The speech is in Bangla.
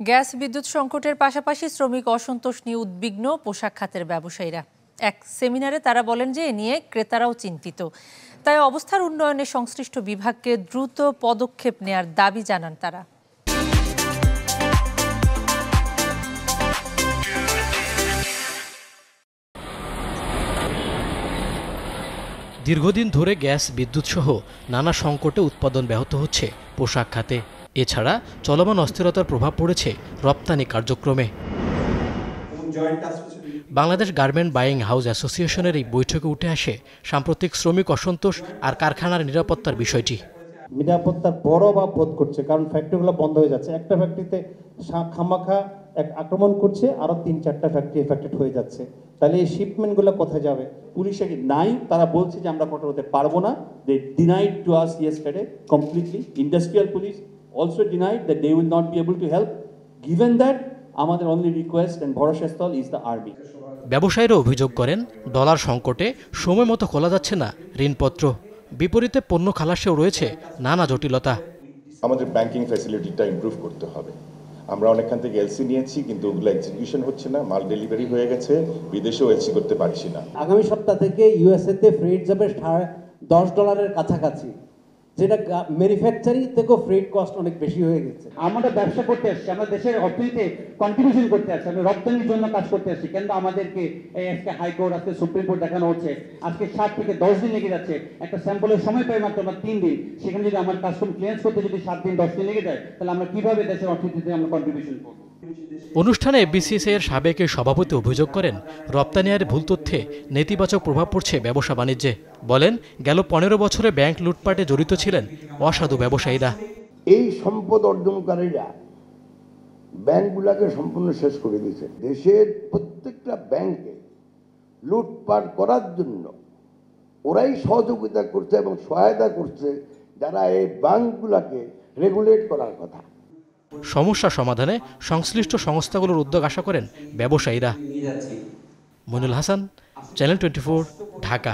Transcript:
গ্যাস বিদ্যুৎ সংকটের পাশাপাশি শ্রমিক অসন্তোষ নিয়ে উদ্বিগ্ন পোশাক খাতের ব্যবসায়ীরা। এক সেমিনারে তারা বলেন যে এ নিয়ে ক্রেতারাও চিন্তিত। তাই অবস্থার উন্নয়নে সংশ্লিষ্ট বিভাগকে দ্রুত পদক্ষেপ নেয়ার দাবি জানান তারা। দীর্ঘদিন ধরে গ্যাস বিদ্যুৎ সহ নানা সংকটে উৎপাদন ব্যাহত হচ্ছে পোশাক খাতে। এছাড়া চলমান অস্থিরতার প্রভাব পড়েছে রপ্তানি কার্যক্রমে। বাংলাদেশ গার্মেন্ট বাইং হাউস অ্যাসোসিয়েশনের এই বৈঠকে উঠে আসে সাম্প্রতিক শ্রমিক অসন্তোষ আর কারখানার নিরাপত্তার বিষয়টি। নিরাপত্তার বড় অভাব বোধ করছে, কারণ ফ্যাক্টরিগুলো বন্ধ হয়ে যাচ্ছে। একটা ফ্যাক্টরিতে খামাখা এক আক্রমণ করছে, আরো ৩-৪টা ফ্যাক্টরি এফেক্টেড হয়ে যাচ্ছে। তাহলে এই শিপমেন্টগুলো কোথায় যাবে? পুলিশে নাই, তারা বলছে যে আমরা কঠোর হতে পারবো না। They denied to us yesterday completely. Industrial police also denied that they will not be able to help. Given that আমাদের অনলি রিকোয়েস্ট এন্ড ভরসাস্থল ইজ দ্য আর্মি। ব্যবসায়ীরা অভিযোগ করেন, ডলার সংকটে সময় মতো খোলা যাচ্ছে না ঋণপত্র। বিপরীতে পণ্য খালাসেও রয়েছে নানা জটিলতা। আমাদের ব্যাংকিং ফ্যাসিলিটিটা ইমপ্রুভ করতে হবে। আমরা অনেকখান থেকে এলসি নিয়েছি, কিন্তু ওগুলো এক্সিকিউশন হচ্ছে না। মাল ডেলিভারি হয়ে গেছে, বিদেশেও এলসি করতে পারছি না। আগামী সপ্তাহ থেকে ইউএসএ তে ফ্রেট যাবে $10 কাছাকাছি, যেটা ম্যানুফ্যাকচারিং থেকেও ফ্রেট কস্ট অনেক বেশি হয়ে গেছে। আমরা ব্যবসা করতে আসছি, আমরা দেশের অর্থনীতিতে কন্ট্রিবিউশন করতে আসছি, আমরা রপ্তানির জন্য কাজ করতে আসছি। কিন্তু আমাদেরকে আজকে হাইকোর্ট, আজকে সুপ্রিম কোর্ট দেখানো হচ্ছে আজকে 7 থেকে 10 দিন লেগে যাচ্ছে। একটা স্যাম্পলের সময় পাই মাত্র আমরা 3 দিন। সেখানে যদি আমার কাস্টম ক্লিয়ারেন্স করতে যদি 7 দিন 10 দিন লেগে যায়, তাহলে আমরা কিভাবে দেশের অর্থনীতিতে আমরা কন্ট্রিবিউশন করব? অনুষ্ঠানে এফবিসিসিআই এর সাবেক সভাপতি অভিযোগ করেন, রপ্তানি আয়ের ভুল তথ্যে নেতিবাচক প্রভাব পড়ছে ব্যবসা বাণিজ্যে। বলেন, গেল 15 বছরে ব্যাংক লুটপাটে জড়িত ছিলেন অসাধু ব্যবসায়ীরা। এই সম্পদ অর্জনকারীরা ব্যাংকগুলোকে সম্পূর্ণ শেষ করে দিয়েছে। দেশের প্রত্যেকটা ব্যাংকে লুটপাট করার জন্য ওরাই সহযোগিতা করছে এবং সহায়তা করছে যারা এই ব্যাংকগুলোকে রেগুলেট করার কথা। সমস্যা সমাধানে সংশ্লিষ্ট সংস্থাগুলোর উদ্যোগ আশা করেন ব্যবসায়ীরা। মইনুল হাসান, চ্যানেল 24, ঢাকা।